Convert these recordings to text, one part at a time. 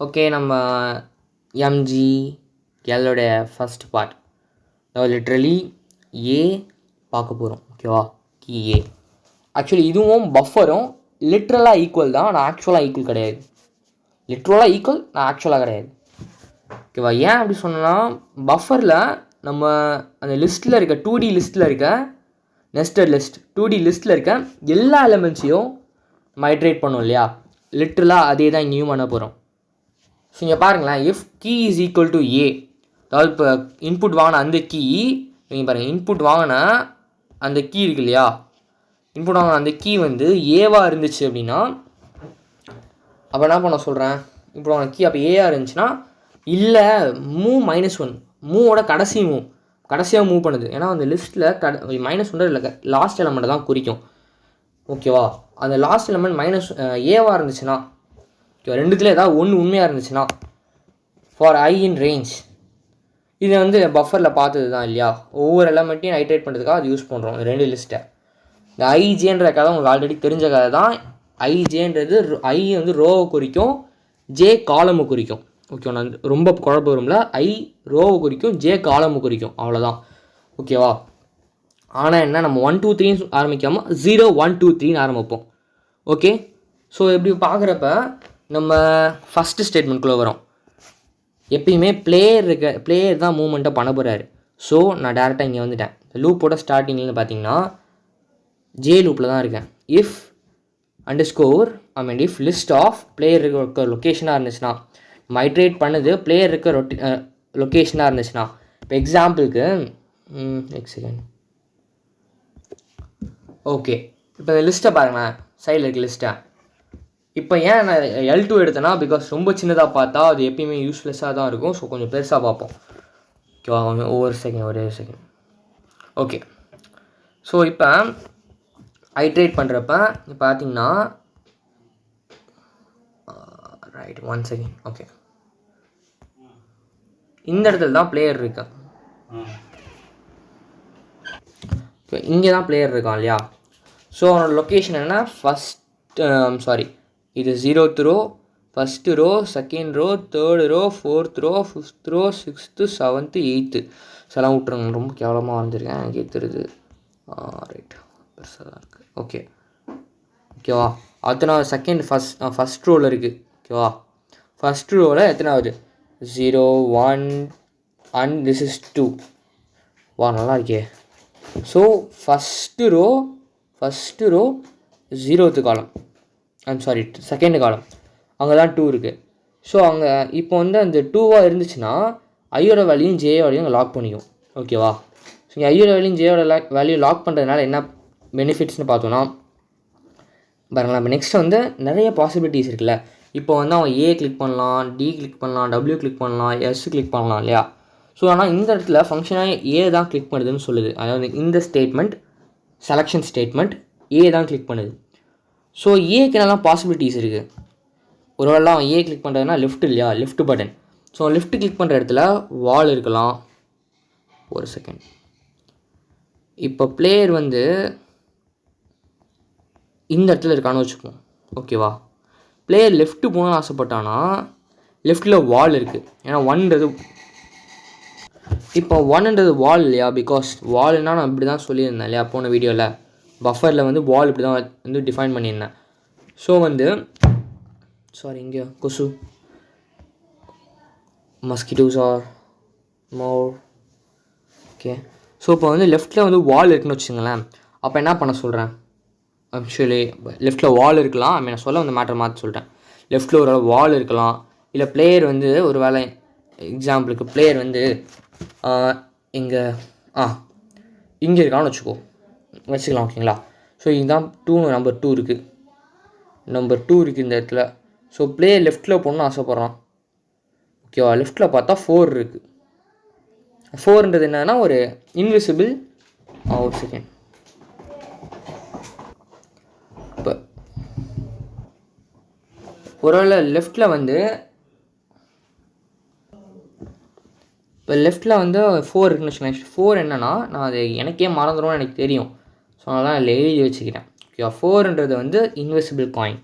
Okay, நம்ம MG எல்லோடைய first part literally ஏ பார்க்க போகிறோம். ஓகேவா, கீ ஏ. ஆக்சுவலி இதுவும் பஃபரும் லிட்ரலாக ஈக்குவல் தான், ஆனால் ஆக்சுவலாக ஈக்குவல் கிடையாது. லிட்ரலாக ஈக்குவல், நான் ஆக்சுவலாக கிடையாது. ஓகேவா, ஏன் அப்படி சொன்னோன்னா பஃபரில் நம்ம அந்த லிஸ்ட்டில் இருக்க 2D லிஸ்ட்டில் இருக்க நெஸ்டட் லிஸ்ட் 2D லிஸ்ட்டில் இருக்க எல்லா எலமெண்ட்ஸையும் நம்ம ஐட்ரேட் பண்ணோம் இல்லையா, லிட்ரலாக அதே தான் இங்கேயும் பண்ண போகிறோம். ஸோ இங்கே பாருங்களேன், if key is equal to A, அதாவது இப்போ இன்புட் வாங்கின அந்த கீ, நீங்கள் பாருங்கள், இன்புட் வாங்கின அந்த கீ இருக்கு இல்லையா, இன்புட் வாங்கின அந்த கீ வந்து ஏவாக இருந்துச்சு அப்படின்னா, அப்போ என்ன பண்ண சொல்கிறேன், இன்புட் வாங்கின கீ அப்போ ஏஆர் இருந்துச்சுன்னா, இல்லை மூவ் -1, மூவோட கடைசியாக மூவ் பண்ணுது. ஏன்னா அந்த லிஸ்ட்டில் -1 இல்லை, லாஸ்ட் எலமெண்ட்டை தான் குறிக்கும். ஓகேவா, அந்த லாஸ்ட் எலமெண்ட் ஏவாக இருந்துச்சுன்னா, ஓகே, ரெண்டுத்துல ஏதாவது ஒன்று உண்மையாக இருந்துச்சுன்னா, ஃபார் ஐ இன் ரேஞ்ச், இது வந்து பஃபரில் பார்த்தது தான் இல்லையா, ஒவ்வொரு எலமெண்ட்டையும் ஐட்ரேட் பண்ணுறதுக்காக அது யூஸ் பண்ணுறோம் ரெண்டு லிஸ்ட்டை. இந்த ஐஜேன்ற கதை உங்களுக்கு ஆல்ரெடி தெரிஞ்ச கதை தான். ஐஜேன்றது ஐ வந்து ரோவை குறிக்கும், ஜே காலமை குறிக்கும். ஓகே, நான் ரொம்ப குழப்ப வரும்ல, ஐ ரோவை குறிக்கும், ஜே காலமை குறிக்கும், அவ்வளோதான். ஓகேவா, ஆனால் என்ன, நம்ம 1 2 3 ஆரம்பிக்காமல் 0 1 2 3 ஆரம்பிப்போம். ஓகே, ஸோ இப்படி பார்க்குறப்ப நம்ம ஃபஸ்ட்டு ஸ்டேட்மெண்ட்குள்ளே வரோம். எப்பயுமே பிளேயர் தான் மூவ்மெண்ட்டை பண்ண போகிறாரு. ஸோ நான் டேரெக்டாக இங்கே வந்துட்டேன். லூப்போட ஸ்டார்டிங்லேருந்து பார்த்தீங்கன்னா ஜே லூப்பில் தான் இருக்கேன். If if list of player இருக்க லொக்கேஷனாக இருந்துச்சுன்னா, நம்ம ஐட்ரேட் பண்ணது பிளேயர் இருக்க லொக்கேஷனாக இருந்துச்சுன்னா, இப்போ எக்ஸாம்பிளுக்கு செகண்ட். ஓகே, இப்போ இந்த லிஸ்ட்டை பாருங்களேன், சைடில் இருக்க லிஸ்ட்டை. இப்போ ஏன் நான் L2 எடுத்தேன்னா, பிகாஸ் ரொம்ப சின்னதாக பார்த்தா அது எப்பயுமே யூஸ்லெஸ்ஸாக தான் இருக்கும். ஸோ கொஞ்சம் பெருசாக பார்ப்போம். ஓகேவா, ஒரே செகண்ட். ஓகே, ஸோ இப்போ ஐட்ரேட் பண்ணுறப்ப பார்த்தீங்கன்னா, ரைட் 1 செகண்ட். ஓகே, இந்த இடத்துல தான் பிளேயர் இருக்கா. ஓகே, இங்கே தான் பிளேயர் இருக்கான் இல்லையா. ஸோ அவனோட லொக்கேஷன் என்ன, இது 0th row, first row, second row, third row, 4th row, 5th row, 6th 7th 8th. சிலாம் விட்டுருங்க, ரொம்ப கேவலமாக வரைஞ்சிருக்கேன், எனக்கு தெரியுது. ரைட், பெருசாக தான் இருக்குது. ஓகேவா, அடுத்த செகண்ட் ஃபஸ்ட் ரோவில் இருக்குது. ஓகேவா, ஃபஸ்ட் ரோவில் எத்தனாவது, 0 1 அண்ட் திஸ் இஸ் 2. வா, நல்லா இருக்கே. ஸோ ஃபஸ்ட்டு ரோ 0th காலம், செகண்ட் காலம், அங்கே தான் 2 இருக்குது. ஸோ அங்கே இப்போ வந்து அந்த 2வாக இருந்துச்சுன்னா ஐயோட வேல்யூயும் ஜேயோடையும் லாக் பண்ணிக்கும். ஓகேவா, ஸோ இங்கே ஐயோட வேல்யூயும் ஜேயோட வேல்யூ லாக் பண்ணுறதுனால என்ன பெனிஃபிட்ஸ்னு பார்த்தோன்னா பாருங்களா. இப்போ நெக்ஸ்ட் வந்து நிறைய பாசிபிலிட்டிஸ் இருக்குல்ல. இப்போ வந்து அவன் ஏ கிளிக் பண்ணலாம், டி கிளிக் பண்ணலாம், டபிள்யூ கிளிக் பண்ணலாம், எஸ் கிளிக் பண்ணலாம் இல்லையா. ஸோ ஆனால் இந்த இடத்துல ஃபங்க்ஷனாக ஏ தான் கிளிக் பண்ணுதுன்னு சொல்லுது. அதாவது இந்த ஸ்டேட்மெண்ட், செலெக்ஷன் ஸ்டேட்மெண்ட் ஏ தான் கிளிக் பண்ணுது. ஸோ ஏக்கு என்னெல்லாம் பாசிபிலிட்டிஸ் இருக்குது. ஒருவேளை அவன் ஏ கிளிக் பண்ணுறதுனா லெஃப்ட் இல்லையா, left button. So left click பண்ணுற இடத்துல வால் இருக்கலாம். ஒரு செகண்ட், இப்போ பிளேயர் வந்து இந்த இடத்துல இருக்கான்னு வச்சுப்போம். ஓகேவா, பிளேயர் லெஃப்ட்டு போகணும்னு ஆசைப்பட்டானா லெஃப்ட்டில் வால் இருக்குது. ஏன்னா 1ன்றது இப்போ 1ன்றது வால் இல்லையா, பிகாஸ் வால்னால் நான் இப்படி தான் சொல்லியிருந்தேன் இல்லையா போன வீடியோவில். பஃபரில் வந்து வால் இப்படி தான் வந்து டிஃபைன் பண்ணியிருந்தேன். ஸோ வந்து இங்கே கொசு, மஸ்கிட்டோஸ் ஆர் மோர். ஓகே, ஸோ இப்போ வந்து லெஃப்ட்டில் வந்து வால் இருக்குன்னு வச்சுங்களேன். அப்போ என்ன பண்ண சொல்கிறேன், ஆக்சுவலி லெஃப்ட்டில் வால் இருக்கலாம். நான் சொல்ல வந்து மேட்டர் மாற்றி சொல்லிட்டேன். லெஃப்ட்டில் ஒரு வால் இருக்கலாம், இல்லை பிளேயர் வந்து ஒரு வேலை, எக்ஸாம்பிளுக்கு பிளேயர் வந்து இங்கே இருக்கான்னு வச்சுக்கலாம். ஓகேங்களா, ஸோ இதுதான் நம்பர் 2 இருக்குது, இந்த இடத்துல. ஸோ பிளேயர் லெஃப்ட்டில் போகணுன்னு ஆசைப்பட்றான். ஓகேவா, லெஃப்ட்டில் பார்த்தா 4 இருக்குது. 4ன்றது என்னன்னா ஒரு இன்விசிபிள். ஒரு செகண்ட், இப்போ ஒருவேளை லெஃப்ட்டில் வந்து 4 இருக்குன்னு வச்சுக்கோங்க. 4 என்னன்னா, நான் அது எனக்கே மறந்துடும்னு எனக்கு தெரியும். ஸோ அதனால் அதில் எழுதி வச்சுக்கிறேன். ஓகே, 4ன்றது வந்து invisible coin.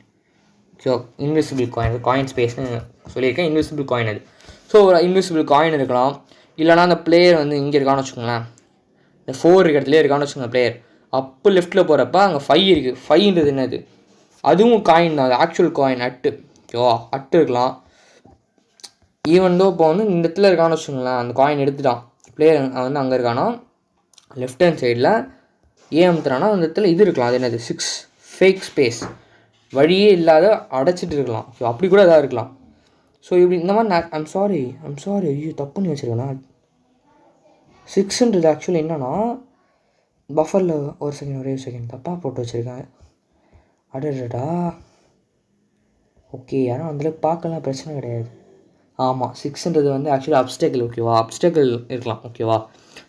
So invisible coin ஸ்பேஸ்னு சொல்லியிருக்கேன். இன்விசிபிள் காயின் அது. ஸோ ஒரு இன்விசிபிள் காயின் இருக்கலாம். இல்லைனா அந்த பிளேயர் வந்து இங்கே இருக்கான்னு வச்சுக்கோங்களேன், இந்த 4 இருக்க இடத்துலேயே இருக்கான்னு வச்சுக்கோங்க பிளேயர். அப்போ லெஃப்ட்டில் போகிறப்ப அங்கே 5 இருக்குது. 5ன்றது என்னது, அதுவும் காயின் தான், அது ஆக்சுவல் காயின், அட்டு. ஓகேவா, அட்டு இருக்கலாம். ஈவன் தோ இப்போ வந்து இந்த இடத்துல இருக்கான்னு வச்சுக்கோங்களேன், அந்த காயின் எடுத்துட்டான் பிளேயர் வந்து அங்கே இருக்கானா, லெஃப்ட் ஹேண்ட் சைடில் அமுத்துறானா அந்த இடத்துல இது இருக்கலாம். அது என்னது, 6 ஃபேக் ஸ்பேஸ், வழியே இல்லாத அடைச்சிட்டு இருக்கலாம். ஸோ அப்படி கூட எதாவது இருக்கலாம். ஸோ இப்படி இந்த மாதிரி ஐம் சாரி ஐயோ தப்புன்னு வச்சுருக்கேண்ணா. 6ன்றது ஆக்சுவலி என்னன்னா பஃபரில் ஒரே செகண்ட் தப்பாக போட்டு வச்சுருக்கேன். அடடா ஓகே, யாரும் அந்தளவுக்கு பார்க்கலாம், பிரச்சனை கிடையாது. ஆமாம், 6ன்றது வந்து ஆக்சுவலி அப்டேக்கிள். ஓகேவா, அப்டேக்கிள் இருக்கலாம். ஓகேவா,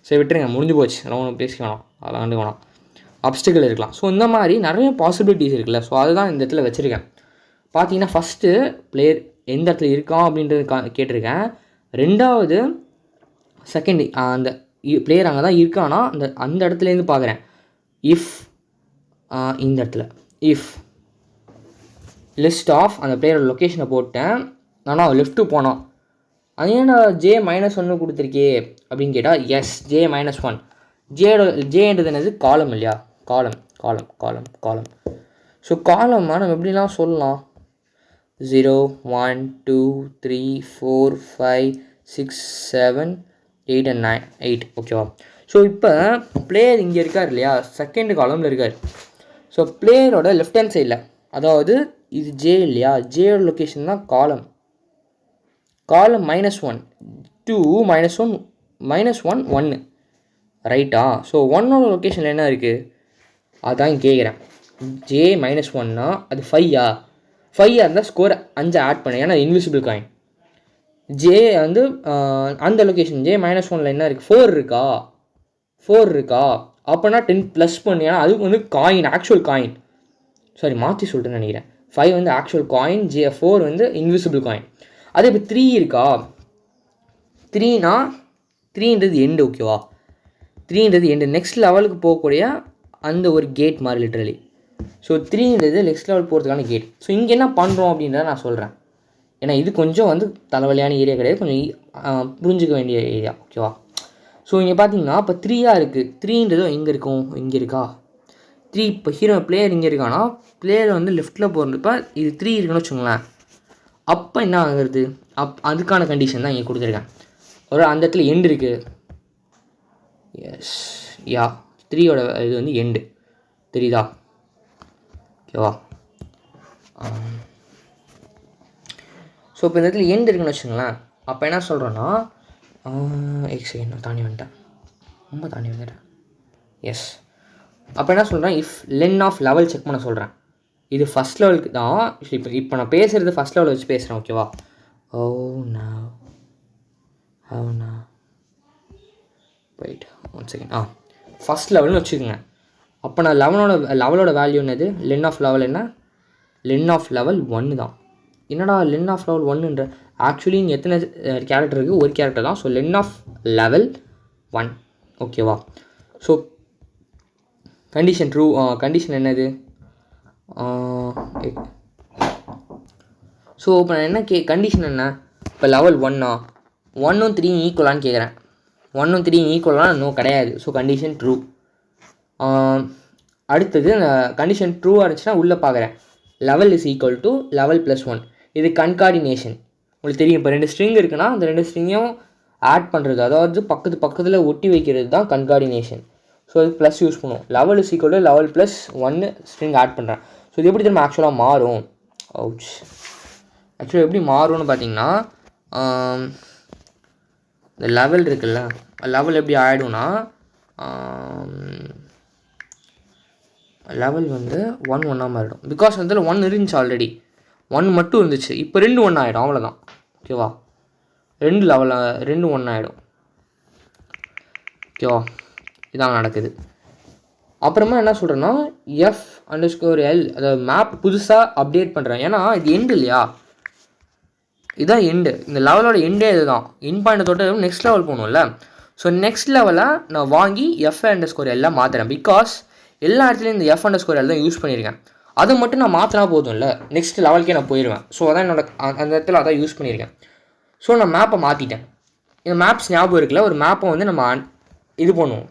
சரி விட்டுருங்க, முடிஞ்சு போச்சு, ஒன்றும் பேசிக்க வேணாம், அதெல்லாம் கண்டு வேணாம். அப்டேக்கிள் இருக்கலாம். ஸோ இந்த மாதிரி நிறைய பாசிபிலிட்டிஸ் இருக்குல்ல. ஸோ அதுதான் இந்த இடத்துல வச்சுருக்கேன். பார்த்தீங்கன்னா ஃபஸ்ட்டு பிளேயர் எந்த இடத்துல இருக்கான் அப்படின்றது கேட்டிருக்கேன். ரெண்டாவது செகண்ட் அந்த பிளேயர் அங்கே தான் இருக்கானா அந்த இடத்துலேருந்து பார்க்குறேன். இஃப் இந்த இடத்துல இஃப் லிஸ்ட் ஆஃப் அந்த பிளேயரோட லொக்கேஷனை போட்டேன், ஆனால் லெஃப்ட்டு போனான், அது ஏன்னா J-1 கொடுத்துருக்கே அப்படின்னு கேட்டால் எஸ், J-1. ஜேன்றது என்னது, காலம் இல்லையா, காலம். ஸோ காலம்மா நம்ம எப்படிலாம் சொல்லலாம், 0 1 2 3 4 5 6 7 8 and 9 8. ஓகேவா. ஸோ இப்போ பிளேயர் இங்கே இருக்கார் இல்லையா, செகண்ட் காலமில் இருக்கார். ஸோ பிளேயரோட லெஃப்ட் ஹேண்ட் சைடில், அதாவது இது ஜே இல்லையா, ஜேயோட லொக்கேஷன் தான் காலம் -1 2 -1 1 ரைட்டா. ஸோ 1ஓட லொக்கேஷனில் என்ன இருக்குது அதான் கேட்குறேன். J-1னா அது 5ஆ இருந்தால் ஸ்கோர் 5 ஆட் பண்ணு, ஏன்னா இன்விசிபிள் காயின். ஜே வந்து அந்த லொக்கேஷன் J-1ல் என்ன இருக்குது, 4 இருக்கா அப்போனா 10 ப்ளஸ் பண்ணு, ஏன்னா அதுக்கு வந்து காயின், ஆக்சுவல் காயின். சாரி மாற்றி சொல்லிட்டுன்னு நினைக்கிறேன். 5 வந்து ஆக்சுவல் காயின், 4 வந்து இன்விசிபிள் காயின். அதே இப்போ 3 இருக்கா, 3ன்றது எண்டு. ஓகேவா, 3ன்றது எண்டு, நெக்ஸ்ட் லெவலுக்கு போகக்கூடிய அந்த ஒரு கேட் மாதிரி லிட்ரலி. ஸோ 3ன்றது நெக்ஸ்ட் லெவல் போகிறதுக்கான கேட். ஸோ இங்கே என்ன பண்ணுறோம் அப்படின்றத நான் சொல்கிறேன், ஏன்னா இது கொஞ்சம் வந்து தலைவலியான ஏரியா கிடையாது, கொஞ்சம் புரிஞ்சிக்க வேண்டிய ஏரியா. ஓகேவா. ஸோ இங்கே பார்த்தீங்கன்னா இப்போ 3ஆக இருக்குது, 3ன்றதும் எங்கே இருக்கும், இங்கே இருக்கா 3. இப்போ ஹீரோ பிளேயர் இங்கே இருக்கானா, பிளேயர் வந்து லெஃப்ட்டில் போகிறப்ப இது 3 இருக்குன்னு வச்சுக்கோங்களேன். அப்போ என்ன ஆகுறது, அதுக்கான கண்டிஷன் தான் இங்கே கொடுத்துருக்கேன். ஒரு அந்த இடத்துல எண்டு இருக்குது. எஸ் யா, 3ஓட இது வந்து எண்டு தெரியுதா. ஓகேவா. ஸோ இப்போ இந்த இடத்துல எண்டு இருக்குன்னு வச்சுங்களேன். அப்போ என்ன சொல்கிறேன்னா, செகண்ட் நான் தாண்டி வந்துட்டேன். எஸ், அப்போ என்ன சொல்கிறேன், if len of level check பண்ண சொல்கிறேன். இது ஃபஸ்ட் லெவலுக்கு தான். இப்போ நான் பேசுகிறது ஃபஸ்ட் லெவலில் வச்சு பேசுகிறேன். ஓகேவா. Wait 1 second. ஃபஸ்ட் லெவல்னு வச்சுக்கோங்க. அப்போ நான் லெவலோட வேல்யூ என்னது, லென் ஆஃப் லெவல் என்ன, லென் ஆஃப் லெவல் 1 தான். என்னடா லென் ஆஃப் லெவல் 1ன்ற, ஆக்சுவலி இங்கே எத்தனை கேரக்டர் இருக்குது, ஒரு கேரக்டர் தான். So len of level 1. ஓகேவா. ஸோ கண்டிஷன் ட்ரூ, கண்டிஷன் என்னது, ஸோ இப்போ நான் என்ன கண்டிஷன் என்ன, இப்போ லெவல் 1ம் 3 ஈக்குவலான்னு கேட்குறேன். 1ம் 3 ஈக்குவலான நோ கிடையாது. So condition true. அடுத்தது கண்டிஷன் ட்ரூவாக இருந்துச்சுன்னா உள்ளே பார்க்குறேன், level is equal to level +1. இது கன்கார்டினேஷன். உங்களுக்கு தெரியும், இப்போ 2 ஸ்ட்ரிங் இருக்குன்னா அந்த 2 ஸ்ட்ரிங்கையும் ஆட் பண்ணுறது, அதாவது பக்கத்தில் ஒட்டி வைக்கிறது தான் கன்கார்டினேஷன். ஸோ அது ப்ளஸ் யூஸ் பண்ணுவோம். Level is equal to level +1 string add பண்ணுறேன். ஸோ இது எப்படி திரும்ப ஆக்சுவலாக மாறும், ஆக்சுவலாக எப்படி மாறும்னு பார்த்தீங்கன்னா, இந்த லெவல் இருக்குல்ல, லெவல் எப்படி ஆகிடும்னா, லெவல் வந்து 1 மாறிடும். பிகாஸ் வந்து 1 இருந்துச்சு ஆல்ரெடி, 1 மட்டும் இருந்துச்சு, இப்போ 2 1 ஆகிடும், அவ்வளோதான். ஓகேவா. 2 1 ஆகிடும். ஓகேவா, இதான் நடக்குது. அப்புறமா என்ன சொல்கிறேன்னா, F_L, அதாவது மேப் புதுசாக அப்டேட் பண்ணுறேன். ஏன்னா இது எண்டு இல்லையா, இதுதான் எண்டு. இந்த லெவலோட எண்டே இது தான். இன் பாயிண்ட் தொட்டு நெக்ஸ்ட் லெவல் போகணும்ல. ஸோ நெக்ஸ்ட் லெவலை நான் வாங்கி F_L மாற்றுறேன். பிகாஸ் எல்லா இடத்துலையும் இந்த F_L தான் யூஸ் பண்ணியிருக்கேன். அதை மட்டும் நான் மாற்றினா போதும்ல, நெக்ஸ்ட் லெவலுக்கே நான் போயிடுவேன். ஸோ அதான் அந்த இடத்துல அதான் யூஸ் பண்ணியிருக்கேன். ஸோ நான் மேப்பை மாற்றிட்டேன். இந்த மேப்ஸ் ஞாபகம் இருக்குல்ல, ஒரு மேப்பை வந்து நம்ம இது பண்ணுவோம்,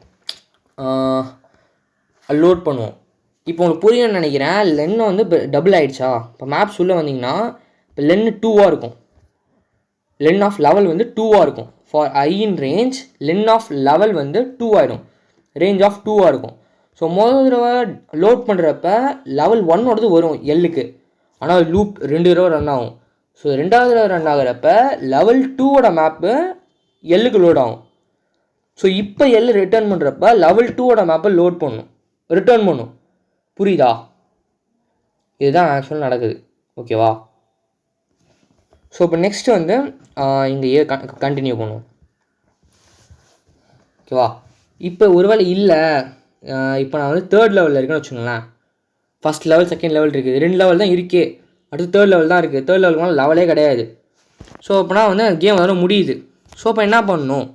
லோட் பண்ணுவோம். இப்போ உங்களுக்கு புரியும்னு நினைக்கிறேன். லென்னு வந்து டபுள் ஆகிடுச்சா? இப்போ மேப்ஸ் உள்ளே வந்தீங்கன்னா இப்போ லென்னு 2ஆக இருக்கும். லென் ஆஃப் லெவல் வந்து 2ஆக இருக்கும். For i in range len of level வந்து 2 ஆகிடும். ரேஞ்ச் ஆஃப் 2ஆக இருக்கும். ஸோ முதல் தடவை லோட் பண்ணுறப்ப லெவல் 1ஓடது வரும் எல்லுக்கு, ஆனால் லூப் 2 தடவை ரன் ஆகும். ஸோ 2வது தடவை ரன் ஆகிறப்ப லெவல் 2ஓட மேப்பு எல்லுக்கு லோட் ஆகும். ஸோ இப்போ எல் ரிட்டர்ன் பண்ணுறப்ப லெவல் 2ஓட மேப்பை லோட் பண்ணும், ரிட்டர்ன் பண்ணும். புரியுதா? இதுதான் ஆக்சுவலாக நடக்குது. ஓகேவா? ஸோ இப்போ நெக்ஸ்ட்டு வந்து இங்கே ஏ கண்டினியூ பண்ணுவோம். ஓகேவா? இப்போ ஒருவேளை இல்லை, இப்போ நான் வந்து 3rd லெவலில் இருக்கேன்னு வச்சுக்கோங்களேன். ஃபஸ்ட் லெவல், செகண்ட் லெவல் இருக்குது, 2 லெவல் தான் இருக்கே. அடுத்து 3rd லெவல் தான் இருக்குது. 3rd லெவலுக்குலாம் லெவலே கிடையாது. ஸோ அப்போனா வந்து கேம் வர முடியுது. ஸோ அப்போ என்ன பண்ணணும்?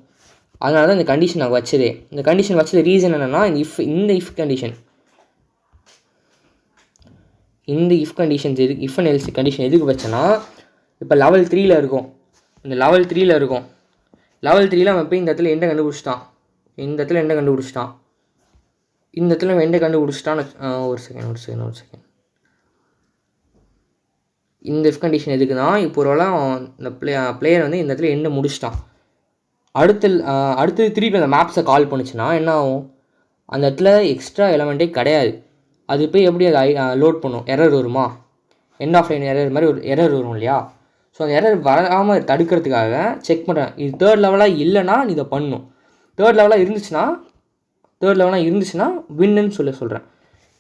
அதனால தான் இந்த கண்டிஷன் நான் வச்சதே. இந்த கண்டிஷன் வச்சது ரீசன் என்னென்னா, இந்த இஃப் கண்டிஷன் எதுக்கு, இஃப் அண்ட் எல்ஸ் கண்டிஷன் எதுக்கு வச்சேன்னா, இப்போ லெவல் 3ல் இருக்கும். இந்த லெவல் 3ல் இருக்கும். லெவல் 3ல் அவன் போய் இந்த இடத்துல எண்டை கண்டுபிடிச்சிட்டான். இந்த இடத்துல எண்டை கண்டுபிடிச்சிட்டான். ஒரு செகண்ட். இந்த இஃப் கண்டிஷன் எதுக்குன்னா, இப்போ ஒரு வேளை இந்த பிளேயர் வந்து இந்த இடத்துல எண்டை முடிச்சிட்டான். அடுத்து திருப்பி அந்த மேப்ஸை கால் பண்ணிச்சுன்னா என்ன ஆகும்? அந்த இடத்துல எக்ஸ்ட்ரா எலமெண்ட்டே கிடையாது. அது போய் எப்படி அதை லோட் பண்ணும்? எரர் வருமா? எண்ட் ஆஃப் லைன் எரர் மாதிரி ஒரு எரர் வரும் இல்லையா? ஸோ அந்த எரர் வராமல் தடுக்கிறதுக்காக செக் பண்ணுறேன். இது 3rd லெவலாக இல்லைன்னா நீ இதை பண்ணணும். 3rd லெவலாக இருந்துச்சுன்னா வின்னு சொல்கிறேன்.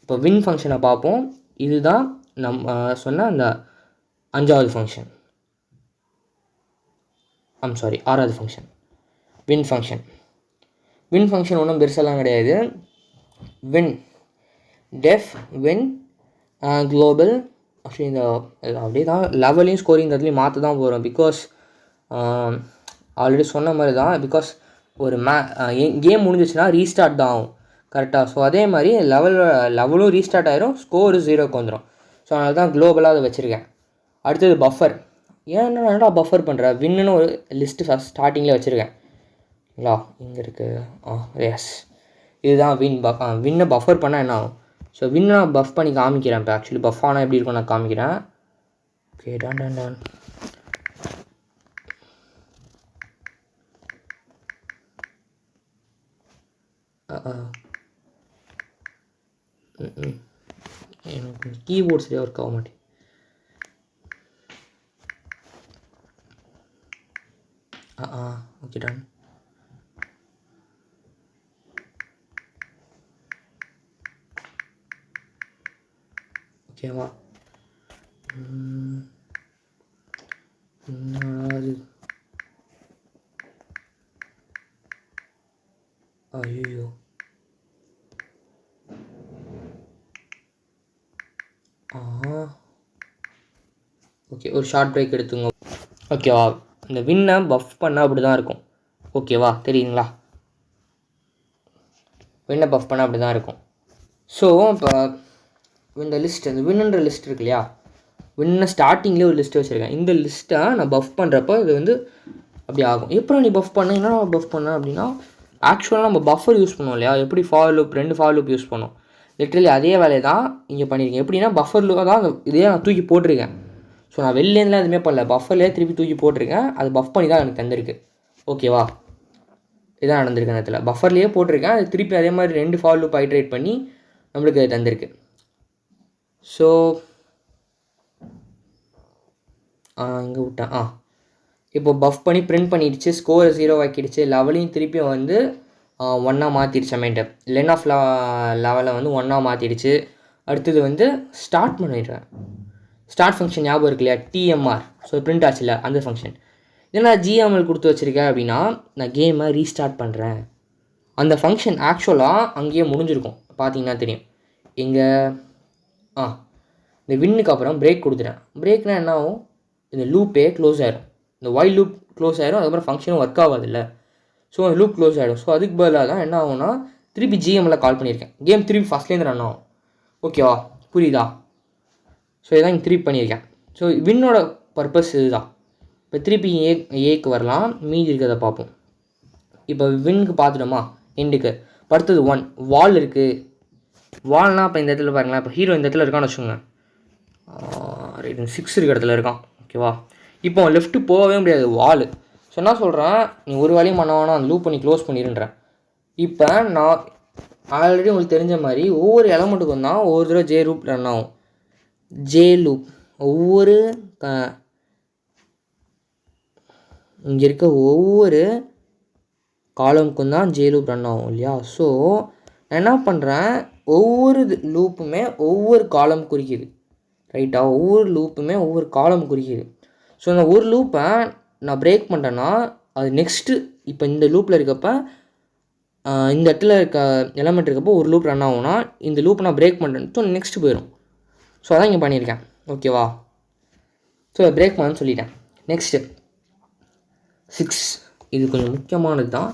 இப்போ வின் ஃபங்க்ஷனை பார்ப்போம். இதுதான் நம்ம சொன்ன அந்த 5வது ஃபங்க்ஷன். 6வது ஃபங்க்ஷன் வின் ஃபங்க்ஷன் ஒன்றும் பெருசெல்லாம் கிடையாது. வின் குளோபல் ஆக்சுவலி இந்த அப்படியே தான் லெவலையும் ஸ்கோரிங்கிறதுலையும் மாற்ற தான் போகிறோம். பிகாஸ் ஆல்ரெடி சொன்ன மாதிரி தான், பிகாஸ் ஒரு கேம் முடிஞ்சிச்சுன்னா ரீஸ்டார்ட் தான் ஆகும் கரெக்டாக. ஸோ அதே மாதிரி லெவலும் ரீஸ்டார்ட் ஆகிரும், ஸ்கோரு 0க்கு வந்துடும். ஸோ அதனால தான் குளோபலாக அதை வச்சுருக்கேன். அடுத்தது பஃபர். ஏன்னா பஃபர் பண்ணுறேன், வின்னு ஒரு லிஸ்ட்டு ஃபஸ்ட் ஸ்டார்டிங்கில் வச்சுருக்கேன் இல்லா, இங்கே இருக்குது. எஸ், இதுதான் வின்னை பஃபர் பண்ணால் என்ன ஆகும்? ஸோ வின்னை நான் பஃப் பண்ணி காமிக்கிறேன். இப்போ ஆக்சுவலி பஃப் ஆனால் எப்படி இருக்கும் நான் காமிக்கிறேன். ஓகே, டான் எனக்கு கீபோர்ட் சரியாக ஒர்க் ஆக மாட்டேன். Okay, done. ஓகேவா? ஐயோ, ஓகே, ஒரு ஷார்ட் பிரேக் எடுத்துங்க. ஓகேவா? இந்த வின்னை பஃப் பண்ணால் அப்படி தான் இருக்கும். ஓகேவா? தெரியுங்களா? வின்னை பஃப் பண்ணால் அப்படி தான் இருக்கும். ஸோ இப்போ இந்த லிஸ்ட், இந்த வின்னுன்ற லிஸ்ட் இருக்கு இல்லையா, வின்னை ஸ்டார்டிங்லேயே ஒரு லிஸ்ட்டு வச்சுருக்கேன். இந்த லிஸ்ட்டை நான் பஃப் பண்ணுறப்போ இது வந்து அப்படி ஆகும். எப்போ நீ பஃப் பண்ண, என்ன பஃப் பண்ண அப்படின்னா, ஆக்சுவலாக நம்ம பஃபர் யூஸ் பண்ணுவோம் இல்லையா, எப்படி for loop 2 for loop use பண்ணோம், லிட்ரலி அதே வேலையை தான் இங்கே பண்ணியிருக்கேன். எப்படின்னா பஃபர் லூப் தான் இதே நான் தூக்கி போட்டிருக்கேன். ஸோ நான் வெளிலேருந்துலாம் எதுவுமே பண்ணல, பஃபர்லேயே திருப்பி தூக்கி போட்டிருக்கேன். அது பஃப் பண்ணி தான் எனக்கு தந்திருக்கு. ஓகேவா? இதான் நடந்திருக்கு. அந்த இடத்துல பஃபர்லேயே போட்டிருக்கேன், அது திருப்பி அதே மாதிரி 2 ஃபார் லூப் ஐட்ரேட் பண்ணி நம்மளுக்கு அது தந்திருக்கு. ஸோ இங்கே விட்டேன். இப்போ பஃப் பண்ணி பிரிண்ட் பண்ணிடுச்சு, ஸ்கோரை 0 ஆக்கிடுச்சு, லெவலையும் திருப்பி வந்து 1ஆக மாற்றிடுச்சு. அமௌண்ட்டு லென் ஆஃப் லெவலை வந்து 1ஆக மாற்றிடுச்சு. அடுத்தது வந்து ஸ்டார்ட் பண்ணிடுறேன். ஸ்டார்ட் ஃபங்க்ஷன் ஞாபகம் இருக்கு இல்லையா, டிஎம்ஆர். ஸோ பிரிண்ட் ஆச்சுல அந்த ஃபங்க்ஷன். இதில் நான் ஜிஎம்எல் கொடுத்து வச்சுருக்கேன் அப்படின்னா நான் கேமை ரீஸ்டார்ட் பண்ணுறேன். அந்த ஃபங்க்ஷன் ஆக்சுவலாக அங்கேயே முடிஞ்சிருக்கும், பார்த்தீங்கன்னா தெரியும். இங்கே இந்த வின்னுக்கு அப்புறம் பிரேக் கொடுத்துட்டேன். பிரேக்னால் என்ன ஆகும்? இந்த லூப்பே க்ளோஸ் ஆகிடும், இந்த ஒயில் லூப் க்ளோஸ் ஆகிடும். அதுக்கப்புறம் ஃபங்க்ஷனும் ஒர்க் ஆகாதில்ல. ஸோ அந்த லூப் க்ளோஸ் ஆகிடும். ஸோ அதுக்கு பதிலாக தான் என்ன ஆகும்னா திருப்பி ஜிஎம்எல்ல கால் பண்ணியிருக்கேன். கேம் திருப்பி ஃபஸ்ட்லேருந்து ரன் ஆகும். ஓகேவா? புரியுதா? ஸோ இதான் இங்கே திருப்பி பண்ணியிருக்கேன். ஸோ வின்னோட பர்பஸ் இதுதான். இப்போ திருப்பி ஏக்கு வரலாம், மீதி இருக்கிறத பார்ப்போம். இப்போ வின்னுக்கு பார்த்துட்டோமா, எண்டுக்கு படுத்தது 1 வால் இருக்குது. வால்னால் இப்போ இந்த இடத்துல பாருங்களேன், இப்போ ஹீரோ இந்த இடத்துல இருக்கான்னு வச்சுக்கோங்க, 6 இருக்கிற இடத்துல இருக்கான். ஓகேவா, இப்போ லெஃப்ட்டு போகவே முடியாது வால். ஸோ என்ன சொல்கிறேன், நீ ஒரு வேலையும் பண்ண வேணாம், அந்த லூப் பண்ணி க்ளோஸ் பண்ணிடுன்றேன். இப்போ நான் ஆல்ரெடி உங்களுக்கு தெரிஞ்ச மாதிரி ஒவ்வொரு எலமெண்ட்டுக்கும் தான் ஒவ்வொரு தடவை ஜே லூப் ரன் ஆகும். ஜே லூப் ஒவ்வொரு இங்கே இருக்க ஒவ்வொரு காலமுக்கும் தான் ஜே லூப் ரன் ஆகும் இல்லையா. ஸோ நான் என்ன பண்ணுறேன், ஒவ்வொரு லூப்புமே ஒவ்வொரு காலம் குறிக்குது, ரைட்டா. ஒவ்வொரு லூப்புமே ஒவ்வொரு காலம் குறிக்குது. ஸோ அந்த ஒரு லூப்பை நான் பிரேக் பண்ணுறேன்னா அது நெக்ஸ்ட்டு இப்போ இந்த லூப்பில் இருக்கப்போ இந்த இடத்துல இருக்க எலமெண்ட் இருக்கப்போ ஒரு லூப் ரன் ஆகும்னா இந்த லூப்பை நான் பிரேக் பண்ணுறேன், நெக்ஸ்ட்டு போயிடும். ஸோ அதான் இங்கே பண்ணியிருக்கேன். ஓகேவா, ஸோ பிரேக் பண்ணு சொல்லிட்டேன். நெக்ஸ்ட்டு 6, இது கொஞ்சம் முக்கியமானது தான்.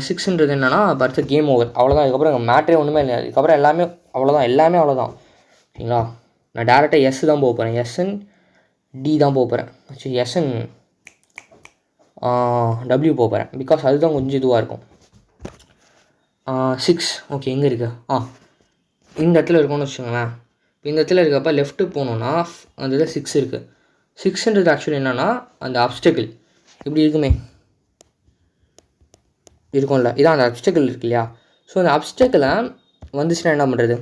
6ன்றது என்னென்னா அடுத்த கேம் ஓவர், அவ்வளோதான். இதுக்கப்புறம் மேட்ரே ஒன்றுமே இல்லை, இதுக்கப்புறம் எல்லாமே அவ்வளோதான், எல்லாமே அவ்வளோதான். ஓகேங்களா, நான் டேரெக்டாக எஸ் தான் போக போகிறேன், எஸ்என் டி தான் போக போகிறேன், ஆக்சுவலி எஸ்என் டபிள்யூ போக போகிறேன், பிகாஸ் அதுதான் கொஞ்சம் இதுவாக இருக்கும். 6 ஓகே, எங்கே இருக்கு, இந்த இடத்துல இருக்கும்னு வச்சுக்கோங்களேன். இந்த இடத்துல இருக்கப்போ லெஃப்ட்டு போகணுன்னா அந்த இதில் 6 இருக்குது. 6ன்றது ஆக்சுவலி என்னென்னா அந்த அப்ஸ்டக்கிள் இப்படி இருக்குமே, இருக்கும்ல, இதான் அந்த அப்ஸ்டக்கிள் இருக்கு இல்லையா. ஸோ அந்த அப்ஸ்டக்கிளை வந்துச்சுன்னா என்ன பண்ணுறது,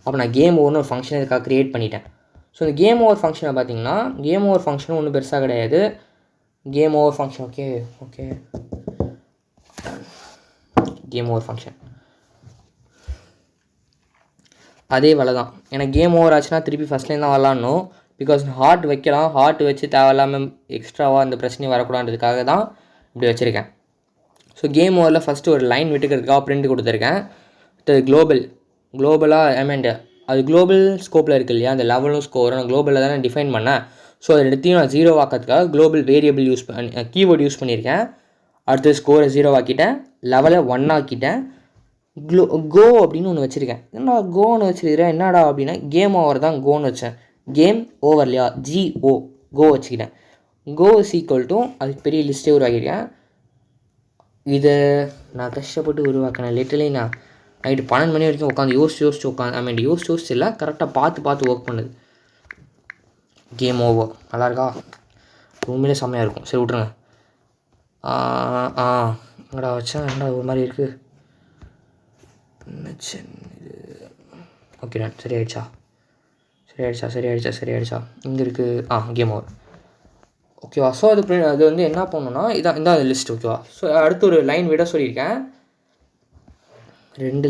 அப்போ நான் கேம் ஓவர்னு ஒரு ஃபங்க்ஷன் இதுக்காக க்ரியேட் பண்ணிட்டேன். ஸோ இந்த கேம் ஓவர் ஃபங்க்ஷனை பார்த்தீங்கன்னா, கேம் ஓவர் ஃபங்க்ஷனும் ஒன்றும் பெருசாக கிடையாது. Game over function okay game over function அதே வேலை தான். எனக்கு கேம் ஓவர் ஆச்சுன்னா திருப்பி ஃபஸ்ட்லேருந்து தான் விளாட்ணும், பிகாஸ் ஹார்ட் வைக்கலாம், ஹார்ட் வச்சு தேவையில்லாமல் எக்ஸ்ட்ராவாக அந்த பிரச்சனையும் வரக்கூடாதுன்றதுக்காக தான் இப்படி வச்சுருக்கேன். ஸோ கேம் ஓவரில் ஃபஸ்ட்டு ஒரு லைன் விட்டுக்கிறதுக்காக பிரிண்ட் கொடுத்துருக்கேன். குளோபலாக அது குளோபல் ஸ்கோப்பில் இருக்குது இல்லையா, அந்த லெவலும் ஸ்கோரும் நான் குளோபலில் தான் டிஃபைன் பண்ணேன். ஸோ அதை எடுத்தையும் நான் 0 ஆக்கிறதுக்காக global variable use keyword use பண்ணியிருக்கேன். அடுத்து ஸ்கோரை 0 ஆக்கிட்டேன், லெவலை 1 ஆக்கிட்டேன், கோ அப்படின்னு ஒன்று வச்சுருக்கேன். என்னடா கோன்னு வச்சுருக்கிறேன், என்னடா அப்படின்னா கேம் ஓவர் தான் கோன்னு வச்சேன், கேம் ஓவர் இல்லையா, GO கோ வச்சுக்கிட்டேன். கோ இஸ் ஈக்குவல் டு அதுக்கு பெரிய லிஸ்ட்டே உருவாக்கியிருக்கேன். இதை நான் கஷ்டப்பட்டு உருவாக்கினேன். லிட்டரலி நான் நைட்டு 12 மணி வரைக்கும் உட்காந்து யோசிச்சு உட்காந்து யோசிச்சு இல்லை, கரெக்டாக பார்த்து ஒர்க் பண்ணுது. கேம் ஓவர் நல்லா இருக்கா, உண்மையிலே செம்மையாக இருக்கும். சரி விட்ருங்க. என்னடா வச்சேன், என்னடா ஒரு மாதிரி இருக்குது. ஓகே டன், சரி ஆயிடுச்சா இங்கே இருக்குது. கேம் ஓவர் ஓகேவா. ஸோ அது வந்து என்ன பண்ணணும்னா இதான் லிஸ்ட். ஓகேவா, ஸோ அடுத்து ஒரு லைன் விட சொல்லியிருக்கேன். ரெண்டு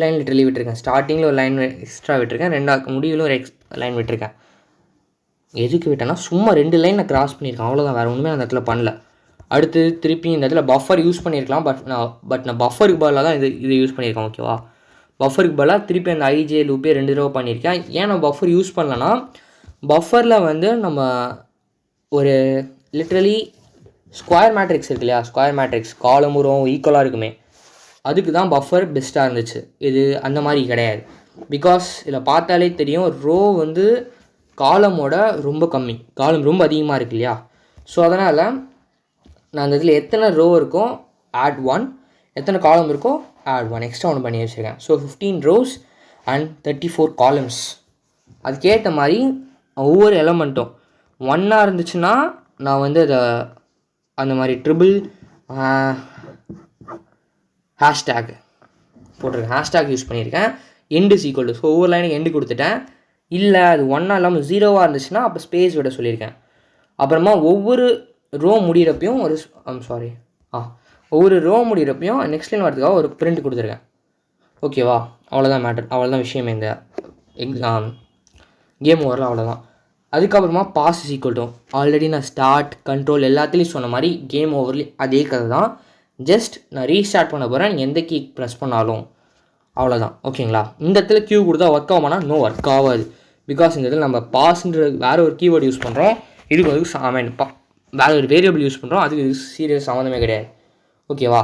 லைன் லிட்டரலி விட்டுருக்கேன். ஸ்டார்டிங்கில் ஒரு லைன் எக்ஸ்ட்ரா விட்டுருக்கேன், முடிவிலும் ஒரு லைன் விட்டுருக்கேன். எதுக்கு விட்டேன்னா சும்மா 2 லைன் நான் கிராஸ் பண்ணியிருக்கேன், அவ்வளோதான், வேறு ஒன்றுமே அந்த இடத்துல பண்ணல. அடுத்து திருப்பி இந்த இடத்துல பஃபர் யூஸ் பண்ணியிருக்கலாம், பட் நான் பஃபருக்கு பதிலாக தான் இது யூஸ் பண்ணியிருக்கேன். ஓகேவா, பஃபருக்கு பதிலாக திருப்பி அந்த ஐஜே லூப்பே 2 தடவை பண்ணியிருக்கேன். ஏன் நான் பஃபர் யூஸ் பண்ணலன்னா, பஃபரில் வந்து நம்ம ஒரு லிட்ரலி ஸ்கொயர் மேட்ரிக்ஸ் இருக்கு இல்லையா, ஸ்கொயர் மேட்ரிக்ஸ் காலம் உரம் ஈக்குவலாக இருக்குமே, அதுக்கு தான் பஃபர் பெஸ்ட்டாக இருந்துச்சு. இது அந்த மாதிரி கிடையாது, பிகாஸ் இதில் பார்த்தாலே தெரியும் ரோ வந்து காலமோட ரொம்ப கம்மி, காலம் ரொம்ப அதிகமாக இருக்கு இல்லையா. ஸோ அதனால் நான் அந்த இதில் எத்தனை ரோ இருக்கோ ஆட் 1, எத்தனை காலம் இருக்கோ ஆட் 1 எக்ஸ்ட்ரா ஒன்று பண்ணி வச்சுருக்கேன். So 15 rows and 34 columns. அதுக்கேற்ற மாதிரி ஒவ்வொரு எலமெண்ட்டும் 1 இருந்துச்சுன்னா நான் வந்து அதை அந்த மாதிரி ட்ரிபிள் ஹேஷ்டேக் போட்டிருக்கேன், ஹேஷ்டேக் யூஸ் பண்ணியிருக்கேன். எண்டு ஈக்குவல் டு, ஸோ ஒவ்வொரு லைனுக்கு எண்டு கொடுத்துட்டேன். இல்லை அது 1 இல்லாமல் 0 இருந்துச்சுன்னா அப்போ ஸ்பேஸ் விட சொல்லியிருக்கேன். அப்புறமா ஒவ்வொரு ரோ முடிகிறப்பையும் ஒவ்வொரு ரோ முடிகிறப்பையும் நெக்ஸ்ட் லைன் வரதுக்காக ஒரு பிரிண்ட் கொடுத்துருக்கேன். ஓகேவா, அவ்வளோதான் விஷயமே இந்த கேம் ஓவரில், அவ்வளோதான். அதுக்கப்புறமா pass is equal to, already நான் ஸ்டார்ட் கண்ட்ரோல் எல்லாத்துலேயும் சொன்ன மாதிரி கேம் ஓவர்லேயும் அதே கதை தான். ஜஸ்ட் நான் ரீஸ்டார்ட் பண்ண போகிறேன், நீங்கள் எந்த கீ ப்ரெஸ் பண்ணாலும் அவ்வளோதான். ஓகேங்களா, இந்த இடத்துல கியூ கொடுத்தா ஒர்க் ஆகுமானா நோ, ஒர்க் ஆகாது. பிகாஸ் இந்த இடத்துல நம்ம பாஸ்ன்ற வேறு ஒரு கீவேர்டு யூஸ் பண்ணுறோம், இதுக்கு வந்து வேறு ஒரு வேரியபிள் யூஸ் பண்ணுறோம், அதுக்கு சீரியஸ் சம்மந்தமே கிடையாது. ஓகேவா,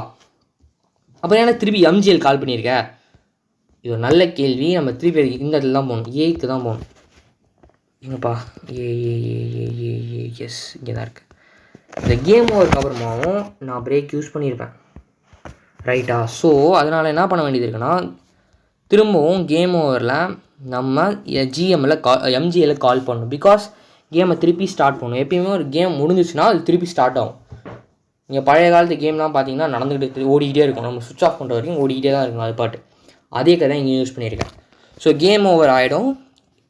அப்புறம் ஏன்னா திருப்பி MGL கால் பண்ணியிருக்க, இது ஒரு நல்ல கேள்வி. நம்ம திருப்பி இந்த இடத்துல தான் போகணும், ஏக்கு தான் போகணும். எங்கப்பா ஏ ஏ ஏ ஏ ஏ ஏ எஸ் இங்கே தான் இருக்குது. இந்த கேம் ஓவருக்கு அப்புறமாவும் நான் பிரேக் யூஸ் பண்ணியிருப்பேன் ரைட்டா. ஸோ அதனால் என்ன பண்ண வேண்டியது இருக்குன்னா திரும்பவும் கேம் ஓவரில் நம்ம எம்ஜிஎல்ல கால் பண்ணணும். பிகாஸ் கேமை திருப்பி ஸ்டார்ட் பண்ணணும். எப்பயுமே ஒரு கேம் முடிஞ்சிச்சுன்னா அது திருப்பி ஸ்டார்ட் ஆகும். நீங்கள் பழைய காலத்து கேம்லாம் பார்த்தீங்கன்னா நடந்துக்கிட்டு ஓடிக்கிட்டே இருக்கும். நம்ம சுவிட்ச் ஆஃப் பண்ணுற வரைக்கும் ஓடிக்கிட்டே தான் இருக்கும் அது பாட்டு. அதே கதை இங்கே யூஸ் பண்ணியிருக்கேன். ஸோ கேம் ஓவர் ஆகிடும்.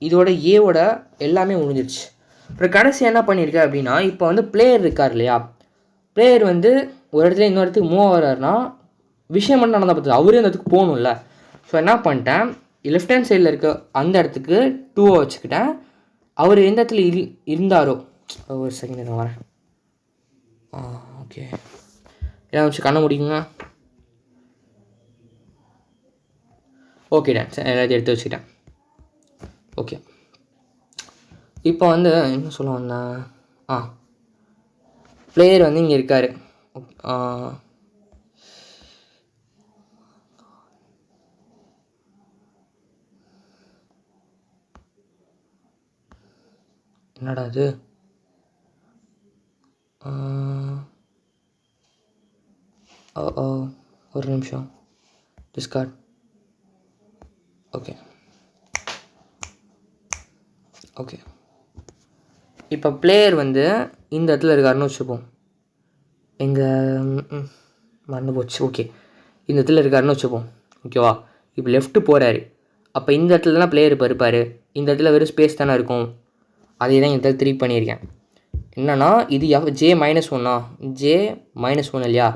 இதோட ஏவோட எல்லாமே முடிஞ்சிருச்சு. அப்புறம் கடைசி என்ன பண்ணியிருக்கேன் அப்படின்னா இப்போ வந்து பிளேயர் இருக்கார் இல்லையா, பிளேயர் வந்து ஒரு இடத்துல இன்னொரு இடத்துக்கு மூவ் ஆகிறாருன்னா விஷயம் மட்டும் நடந்தால் பார்த்து அவரே அந்த இடத்துக்கு போகணும்ல. ஸோ என்ன பண்ணிட்டேன், லெஃப்ட் ஹேண்ட் சைடில் இருக்க அந்த இடத்துக்கு 2 வச்சுக்கிட்டேன். அவர் எந்த இடத்துல இருந்தாரோ ஒரு செகண்ட் நான் வரேன். ஓகே ஏதாவது வச்சு கண்ண முடியுங்க. ஓகே டான்ஸ் எல்லாத்தையும் எடுத்து வச்சுக்கிட்டேன். ஓகே இப்போ வந்து என்ன சொல்ல வந்தேன், பிளேயர் வந்து இங்கே இருக்கார். என்னடா அது, ஒரு நிமிஷம் டிஸ்கார்ட். ஓகே ஓகே இப்போ பிளேயர் வந்து இந்த இடத்துல இருக்காருன்னு வச்சுப்போம். மறந்து போச்சு. ஓகே இந்த இடத்துல இருக்காருன்னு வச்சுப்போம். ஓகேவா, இப்போ லெஃப்ட்டு போகிறாரு. அப்போ இந்த இடத்துல தான் பிளேயர் இப்போ இருப்பார். இந்த இடத்துல வெறும் ஸ்பேஸ் தானே இருக்கும். அதே தான் இந்த இடத்துல 3 பண்ணியிருக்கேன். என்னன்னா இது J-1 J-1 இல்லையா,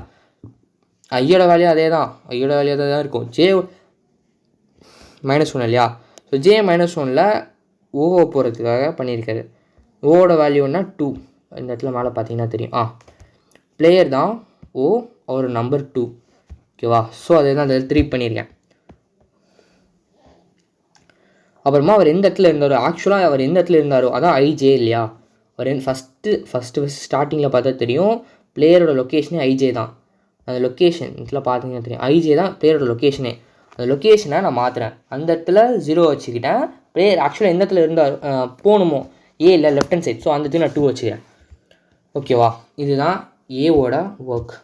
ஐயோட வேலையும் அதே தான், ஐயோட வேலையாக தான் இருக்கும். J-1 இல்லையா. ஸோ J-1 ஓவை போகிறதுக்காக பண்ணியிருக்காரு. ஓவோட வேல்யூன்னா 2. இந்த இடத்துல மேலே பார்த்தீங்கன்னா தெரியும். பிளேயர் தான் ஓ, அவர் நம்பர் 2. ஓகேவா, ஸோ அதே தான் அந்த 3 பண்ணியிருக்கேன். அப்புறமா அவர் எந்த இடத்துல இருந்தாரோ, ஆக்சுவலாக அவர் எந்த இடத்துல இருந்தாரோ அதான் ஐஜே இல்லையா. அவர் ஃபஸ்ட்டு ஸ்டார்டிங்கில் பார்த்தா தெரியும் பிளேயரோட லொக்கேஷனே ஐஜே தான். அந்த லொக்கேஷன் இதில் பார்த்தீங்கன்னா தெரியும் ஐஜே தான் பிளேயரோட லொக்கேஷனே. அந்த லொக்கேஷனை நான் மாற்றுறேன். அந்த இடத்துல 0 வச்சுக்கிட்டேன். பிளேயர் ஆக்சுவலாக எந்த இடத்துல இருந்தார் போகணுமோ இல்லை லெஃப்ட் ஹேண்ட் சைட், ஸோ அந்த இடத்துல நான் 2 வச்சுக்கிறேன். ஓகேவா, இதுதான் ஏவோட ஒர்க்.